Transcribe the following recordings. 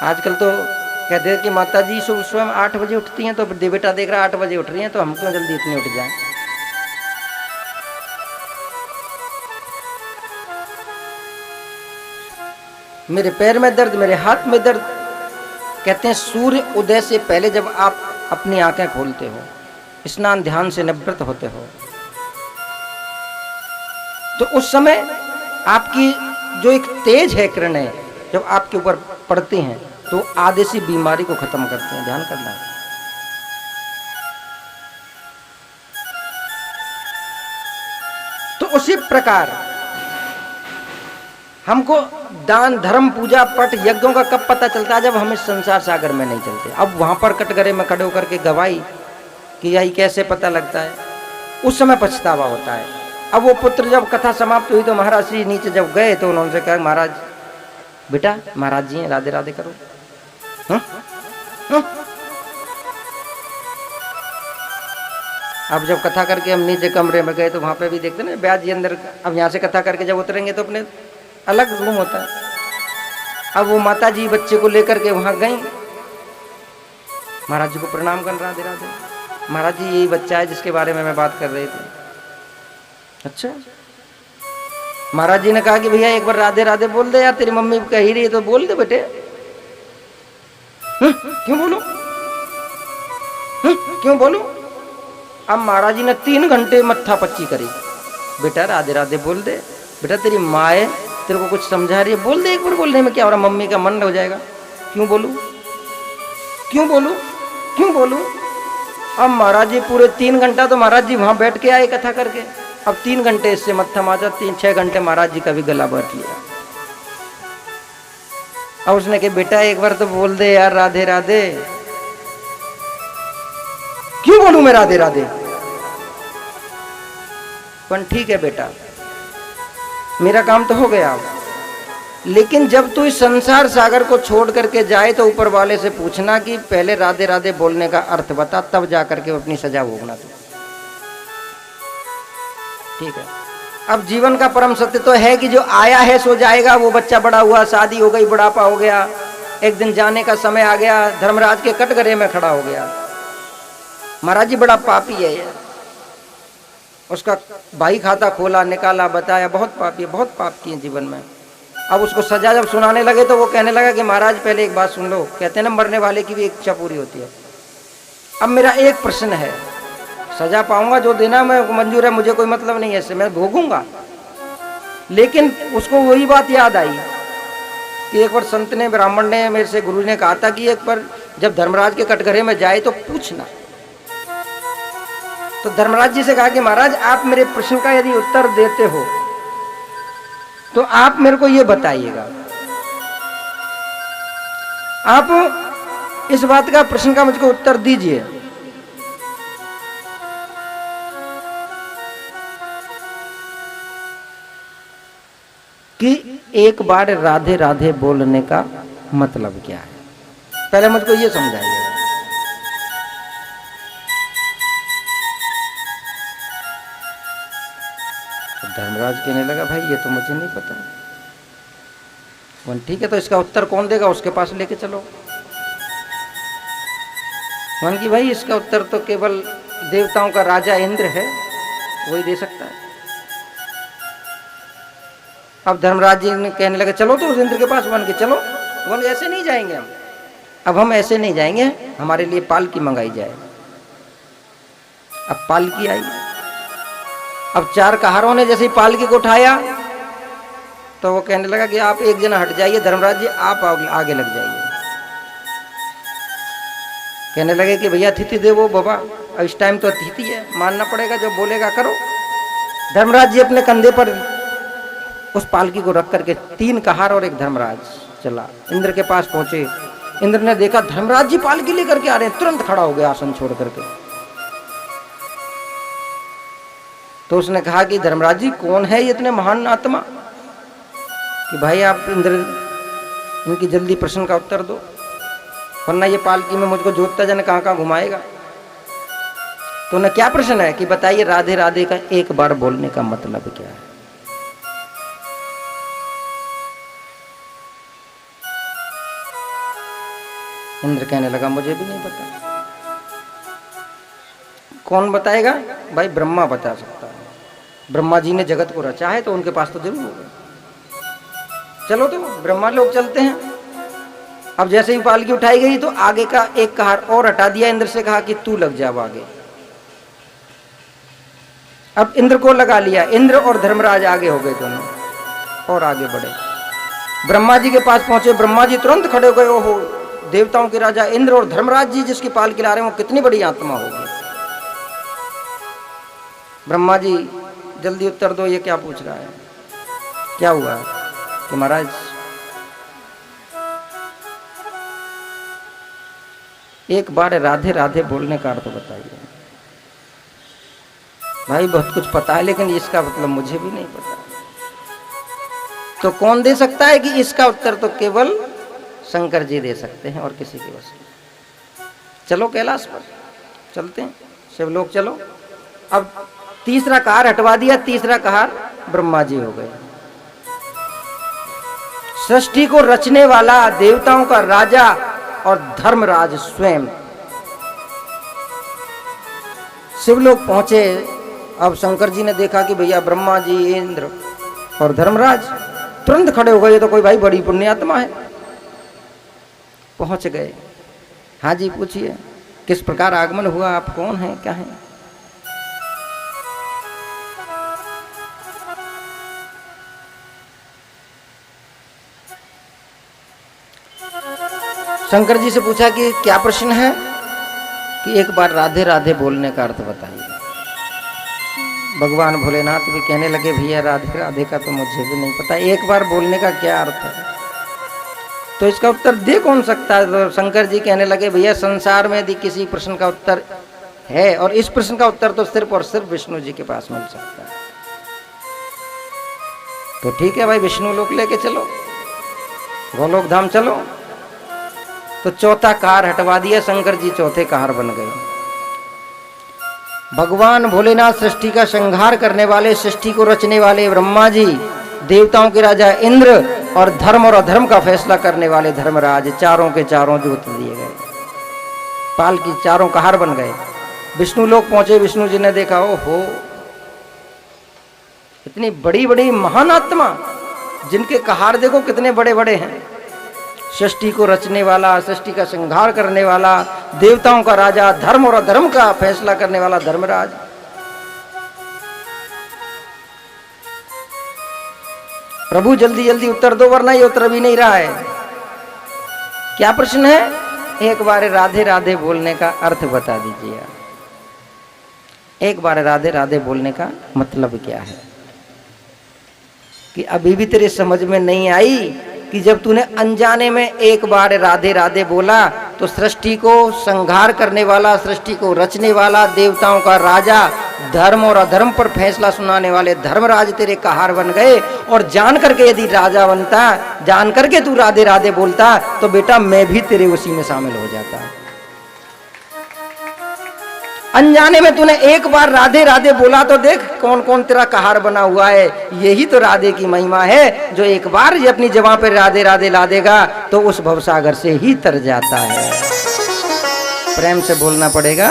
आजकल तो कहते हैं कि माता जी सुबह स्वयं 8 बजे उठती हैं, तो बेटा देख रहा 8 बजे उठ रही हैं, तो हम क्यों जल्दी इतनी उठ जाएं। मेरे पैर में दर्द, मेरे हाथ में दर्द। कहते हैं सूर्य उदय से पहले जब आप अपनी आंखें खोलते हो, स्नान ध्यान से निवृत्त होते हो, तो उस समय आपकी जो एक तेज है किरणें जब आपके ऊपर पड़ती हैं तो आधे सी बीमारी को खत्म करते हैं। ध्यान करना है। तो उसी प्रकार हमको दान धर्म पूजा पट यज्ञों का कब पता चलता है? जब हम इस संसार सागर में नहीं चलते। अब वहां पर कटघरे में खड़े होकर के गवाही कि यही कैसे पता लगता है, उस समय पछतावा होता है। अब वो पुत्र जब कथा समाप्त हुई तो महाराज जी नीचे जब गए तो उन्होंने कहा, महाराज बेटा महाराज जी हैं, राधे राधे करो। हुँ? हुँ? अब जब कथा करके हम नीचे कमरे में गए तो वहां पे भी देखते ना ब्याज जी अंदर। अब यहाँ से कथा करके जब उतरेंगे तो अपने अलग रूम होता है। अब वो माता जी बच्चे को लेकर के वहां गई, महाराज जी को प्रणाम कर, राधे राधे। महाराज जी यही बच्चा है जिसके बारे में मैं बात कर रही थी। अच्छा। महाराज जी ने कहा कि भैया एक बार राधे राधे बोल दे यार, तेरी मम्मी कह ही रही है तो बोल दे बेटे। क्यों बोलूं? क्यों बोलूं? अब महाराज जी ने 3 घंटे मत्था पच्ची करी। बेटा राधे राधे बोल दे, बेटा तेरी माँ है, तेरे को कुछ समझा रही है, बोल दे। एक बार बोलने में क्या हो रहा, मम्मी का मन हो जाएगा। क्यों बोलूं? क्यों बोलूं? क्यों बोलूं? अब महाराज जी पूरे 3 घंटा तो महाराज जी वहां बैठ के आए कथा करके। अब 3 घंटे इससे मत्था माचा, 3-6 घंटे महाराज जी का भी गला बैठ लिया। अब उसने कहा बेटा एक बार तो बोल दे यार राधे राधे। क्यों बोलूं मैं राधे राधे? पर ठीक है बेटा, मेरा काम तो हो गया। लेकिन जब तू इस संसार सागर को छोड़ करके जाए तो ऊपर वाले से पूछना कि पहले राधे राधे बोलने का अर्थ बता, तब जाकर के अपनी सजा भोगना तू। ठीक है। अब जीवन का परम सत्य तो है कि जो आया है सो जाएगा। वो बच्चा बड़ा हुआ, शादी हो गई, बुढ़ापा हो गया, एक दिन जाने का समय आ गया, धर्मराज के कटघरे में खड़ा हो गया। महाराज जी बड़ा पापी है यार, उसका भाई खाता खोला, निकाला, बताया, बहुत पापी है, बहुत पाप किए जीवन में। अब उसको सजा जब सुनाने लगे तो वो कहने लगा कि महाराज पहले एक बात सुन लो। कहते हैं ना मरने वाले की भी एक इच्छा पूरी होती है। अब मेरा एक प्रश्न है, सजा पाऊंगा जो देना मैं मंजूर है, मुझे कोई मतलब नहीं है इससे, मैं भोगूंगा। लेकिन उसको वही बात याद आई कि एक बार संत ने, ब्राह्मण ने, मेरे से गुरु ने कहा था कि एक बार जब धर्मराज के कटघरे में जाए तो पूछना। तो धर्मराज जी से कहा कि महाराज आप मेरे प्रश्न का यदि उत्तर देते हो तो आप मेरे को ये बताइएगा, आप इस बात का प्रश्न का मुझको उत्तर दीजिए कि एक बार राधे राधे बोलने का मतलब क्या है। पहले मुझको ये समझाइएगा। धर्मराज कहने लगा भाई ये तो मुझे नहीं पता। ठीक है तो इसका उत्तर कौन देगा, उसके पास लेके चलो। मन की भाई इसका उत्तर तो केवल देवताओं का राजा इंद्र है, वही दे सकता है। अब धर्मराज जी ने कहने लगे चलो तो उस इंद्र के पास। वन के चलो, वन ऐसे नहीं जाएंगे हम, अब हम ऐसे नहीं जाएंगे, हमारे लिए पालकी मंगाई जाए। अब पालकी आई। अब 4 कहारों ने जैसे ही पालकी को उठाया तो वो कहने लगा कि आप एक जना हट जाइए, धर्मराज जी आप आगे लग जाइए। कहने लगे कि भैया अतिथि देवो बाबा, अब इस टाइम तो अतिथि है, मानना पड़ेगा, जो बोलेगा करो। धर्मराज जी अपने कंधे पर उस पालकी को रख करके 3 कहार और एक धर्मराज चला, इंद्र के पास पहुंचे। इंद्र ने देखा धर्मराज जी पालकी लेकर के आ रहे हैं, तुरंत खड़ा हो गया आसन छोड़ करके। तो उसने कहा कि धर्मराज जी कौन है ये इतने महान आत्मा कि भाई आप इंद्र इनकी जल्दी प्रश्न का उत्तर दो, वरना ये पालकी में मुझको जोतता जन कहाँ कहाँ घुमाएगा। तो उन्हें क्या प्रश्न है कि बताइए राधे राधे का एक बार बोलने का मतलब क्या है। इंद्र कहने लगा मुझे भी नहीं पता। कौन बताएगा? भाई ब्रह्मा बता सकता है। ब्रह्मा जी ने जगत को रचा है तो उनके पास तो जरूर होगा। चलो तो ब्रह्मा लोग चलते हैं। अब जैसे ही पालकी उठाई गई तो आगे का एक कहार और हटा दिया, इंद्र से कहा कि तू लग जा आगे। अब इंद्र को लगा लिया, इंद्र और धर्मराज आगे हो गए दोनों और आगे बढ़े। ब्रह्मा जी के पास पहुंचे, ब्रह्मा जी तुरंत खड़े हो गए। ओहो, देवताओं के राजा इंद्र और धर्मराज जी जिसकी पालकी ला रहे हैं वो कितनी बड़ी आत्मा होगी। ब्रह्मा जी जल्दी उत्तर दो, ये क्या पूछ रहा है? क्या हुआ? कि महाराज एक बार राधे राधे बोलने का अर्थ बताइए। भाई बहुत कुछ पता है लेकिन इसका मतलब मुझे भी नहीं पता। तो कौन दे सकता है? कि इसका उत्तर तो केवल शंकर जी दे सकते हैं और किसी के वश नहीं। चलो कैलाश पर चलते हैं, सब लोग चलो। अब तीसरा कहार हटवा दिया, तीसरा कहार ब्रह्मा जी हो गए। सृष्टि को रचने वाला, देवताओं का राजा और धर्मराज स्वयं शिव लोग पहुंचे। अब शंकर जी ने देखा कि भैया ब्रह्मा जी, इंद्र और धर्मराज तुरंत खड़े हो गए। ये तो कोई भाई बड़ी पुण्यात्मा है। पहुंच गए। हाँ जी पूछिए, किस प्रकार आगमन हुआ? आप कौन हैं, क्या हैं? शंकर जी से पूछा कि क्या प्रश्न है? कि एक बार राधे राधे बोलने का अर्थ बताइए। भगवान भोलेनाथ भी कहने लगे भैया राधे राधे का तो मुझे भी नहीं पता, एक बार बोलने का क्या अर्थ है? तो इसका उत्तर दे कौन सकता है? तो शंकर जी कहने लगे भैया संसार में यदि किसी प्रश्न का उत्तर है और इस प्रश्न का उत्तर तो सिर्फ और सिर्फ विष्णु जी के पास मिल सकता है। तो ठीक है भाई, विष्णु लोक लेके चलो, गोलोक धाम चलो। तो चौथा कहार हटवा दिया, शंकर जी चौथे कहार बन गए। भगवान भोलेनाथ सृष्टि का संहार करने वाले, सृष्टि को रचने वाले ब्रह्मा जी, देवताओं के राजा इंद्र और धर्म और अधर्म का फैसला करने वाले धर्मराज, चारों के चारों जोत दिए गए। पाल की चारों कहार बन गए। विष्णु लोग पहुंचे। विष्णु जी ने देखा, ओहो इतनी बड़ी बड़ी महान आत्मा, जिनके कहार देखो कितने बड़े बड़े हैं। सृष्टि को रचने वाला, सृष्टि का संहार करने वाला, देवताओं का राजा, धर्म और अधर्म का फैसला करने वाला धर्मराज। प्रभु जल्दी जल्दी उत्तर दो वरना ये उत्तर भी नहीं रहा है। क्या प्रश्न है? एक बार राधे राधे बोलने का अर्थ बता दीजिए। एक बार राधे राधे बोलने का मतलब क्या है? कि अभी भी तेरे समझ में नहीं आई कि जब तूने अनजाने में एक बार राधे राधे बोला तो सृष्टि को संहार करने वाला, सृष्टि को रचने वाला, देवताओं का राजा, धर्म और अधर्म पर फैसला सुनाने वाले धर्मराज तेरे कहार बन गए। और जान करके यदि राजा बनता, जान करके तू राधे राधे बोलता तो बेटा मैं भी तेरे उसी में शामिल हो जाता। अनजाने में तूने एक बार राधे राधे बोला तो देख कौन कौन तेरा कहार बना हुआ है। यही तो राधे की महिमा है, जो एक बार ये अपनी जबान पर राधे राधे ला देगा तो उस भवसागर से ही तर जाता है। प्रेम से बोलना पड़ेगा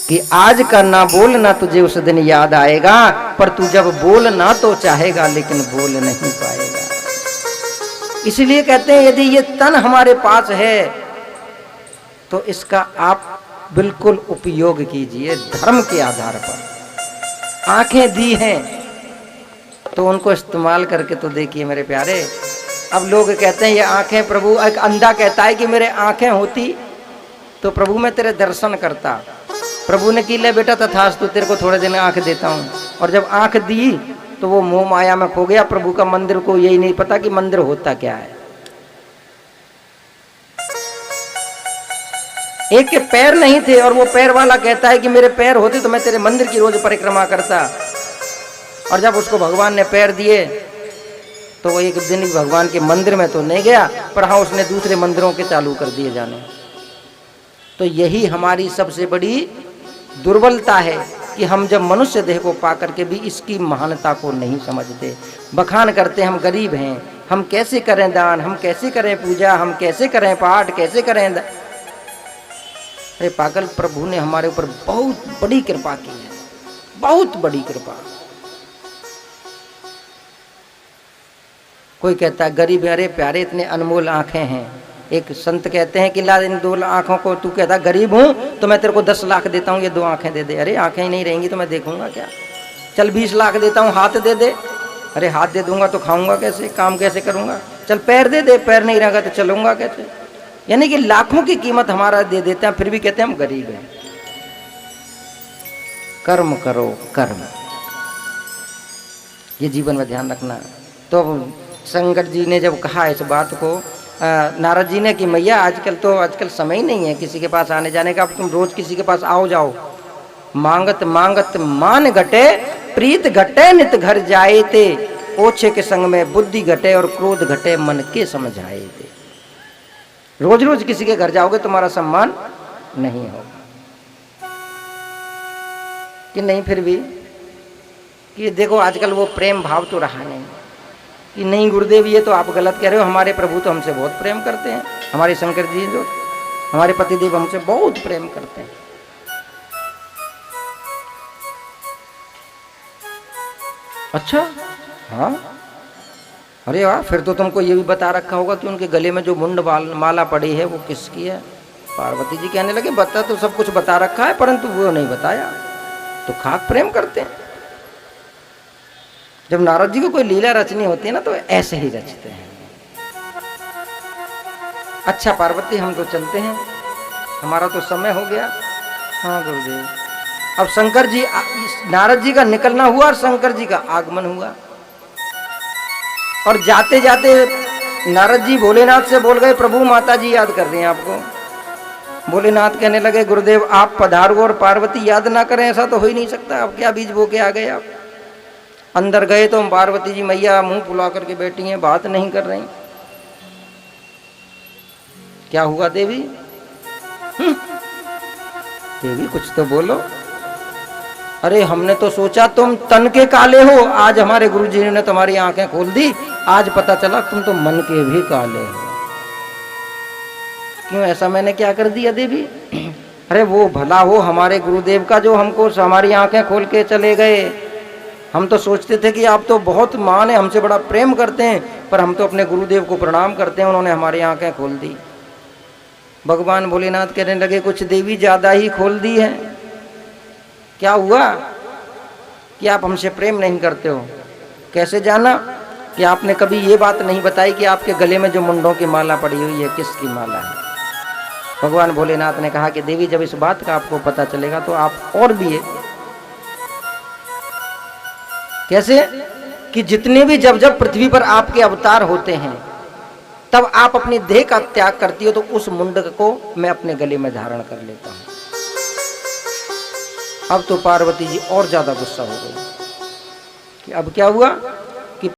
कि आज का ना बोलना तुझे उस दिन याद आएगा, पर तू जब बोलना तो चाहेगा लेकिन बोल नहीं पाएगा। इसलिए कहते हैं यदि ये तन हमारे पास है तो इसका आप बिल्कुल उपयोग कीजिए धर्म के आधार पर। आंखें दी हैं तो उनको इस्तेमाल करके तो देखिए मेरे प्यारे। अब लोग कहते हैं ये आंखें, प्रभु एक अंधा कहता है कि मेरे आंखें होती तो प्रभु मैं तेरे दर्शन करता। प्रभु ने की ले बेटा तथास्तु, तेरे को थोड़े दिन आंख देता हूँ। और जब आंख दी तो वो मोह माया में खो गया। प्रभु का मंदिर को यही नहीं पता कि मंदिर होता क्या है। एक के पैर नहीं थे और वो पैर वाला कहता है कि मेरे पैर होते तो मैं तेरे मंदिर की रोज परिक्रमा करता। और जब उसको भगवान ने पैर दिए तो वो एक दिन भगवान के मंदिर में तो नहीं गया, पर हाँ उसने दूसरे मंदिरों के चालू कर दिए जाने। तो यही हमारी सबसे बड़ी दुर्बलता है कि हम जब मनुष्य देह को पा करके भी इसकी महानता को नहीं समझते। बखान करते हम गरीब हैं, हम कैसे करें दान, हम कैसे करें पूजा, हम कैसे करें पाठ, कैसे करें अरे पागल, प्रभु ने हमारे ऊपर बहुत बड़ी कृपा की है, बहुत बड़ी कृपा। कोई कहता है गरीब है, अरे प्यारे इतने अनमोल आंखें हैं। एक संत कहते हैं कि ला इन 2 आंखों को, तू कहता गरीब हूं तो मैं तेरे को 10 लाख देता हूं, ये 2 आंखें दे दे। अरे आंखें ही नहीं रहेंगी तो मैं देखूंगा क्या? चल 20 लाख देता हूं, हाथ दे दे। अरे हाथ दे दूंगा तो खाऊंगा कैसे, काम कैसे करूंगा? चल पैर दे दे, पैर नहीं रहेगा तो चलूंगा कैसे? यानी कि लाखों की कीमत हमारा दे देते हैं, फिर भी कहते हैं हम गरीब हैं। कर्म करो कर्म, ये जीवन में ध्यान रखना। तो शंकर जी ने जब कहा इस बात को नारद जी ने कि मैया आजकल समय ही नहीं है किसी के पास आने जाने का, अब तुम रोज किसी के पास आओ जाओ। मांगत मांगत मान घटे, प्रीत घटे नित घर जाए ते, ओछे के संग में बुद्धि घटे और क्रोध घटे मन के समझाए ते। रोज रोज किसी के घर जाओगे तुम्हारा सम्मान नहीं होगा कि नहीं? फिर भी कि देखो आजकल वो प्रेम भाव तो रहा नहीं कि नहीं गुरुदेव ये तो आप गलत कह रहे हो, हमारे प्रभु तो हमसे बहुत प्रेम करते हैं, हमारे शंकर जी जो हमारे पतिदेव हमसे बहुत प्रेम करते हैं। अच्छा हाँ, अरे वाह, फिर तो तुमको ये भी बता रखा होगा कि उनके गले में जो मुंड माला पड़ी है वो किसकी है? पार्वती जी कहने लगे बता तो सब कुछ बता रखा है परंतु वो नहीं बताया। तो खाक प्रेम करते हैं। जब नारद जी को कोई लीला रचनी होती है ना तो ऐसे ही रचते हैं। अच्छा पार्वती हम तो चलते हैं, हमारा तो समय हो गया। हाँ गुरुदेव। अब शंकर जी, नारद जी का निकलना हुआ और शंकर जी का आगमन हुआ। और जाते जाते नारद जी भोलेनाथ से बोल गए प्रभु माता जी याद कर रही हैं आपको। भोलेनाथ कहने लगे गुरुदेव आप पधारो और पार्वती याद ना करें, ऐसा तो हो ही नहीं सकता। अब क्या बीज बो के आ गए आप? अंदर गए तो पार्वती जी मैया मुंह फुला करके बैठी हैं, बात नहीं कर रही। क्या हुआ देवी? देवी कुछ तो बोलो। अरे हमने तो सोचा तुम तन के काले हो, आज हमारे गुरुजी ने तुम्हारी आंखें खोल दी, आज पता चला तुम तो मन के भी काले हो। क्यों, ऐसा मैंने क्या कर दिया देवी? अरे वो भला हो हमारे गुरुदेव का जो हमको हमारी आंखें खोल के चले गए। हम तो सोचते थे कि आप तो बहुत मान है, हमसे बड़ा प्रेम करते हैं, पर हम तो अपने गुरुदेव को प्रणाम करते हैं, उन्होंने हमारी आंखें खोल दी। भगवान भोलेनाथ कहने लगे कुछ देवी ज्यादा ही खोल दी है। क्या हुआ कि आप हमसे प्रेम नहीं करते हो? कैसे जाना कि आपने कभी ये बात नहीं बताई कि आपके गले में जो मुंडों की माला पड़ी हुई है किसकी माला है? भगवान भोलेनाथ ने कहा कि देवी जब इस बात का आपको पता चलेगा तो आप और भी है। कैसे कि जितने भी जब जब पृथ्वी पर आपके अवतार होते हैं तब आप अपनी देह का त्याग करती हो तो उस मुंड को मैं अपने गले में धारण कर लेता हूं। अब तो पार्वती जी और ज्यादा गुस्सा हो गई कि अब क्या हुआ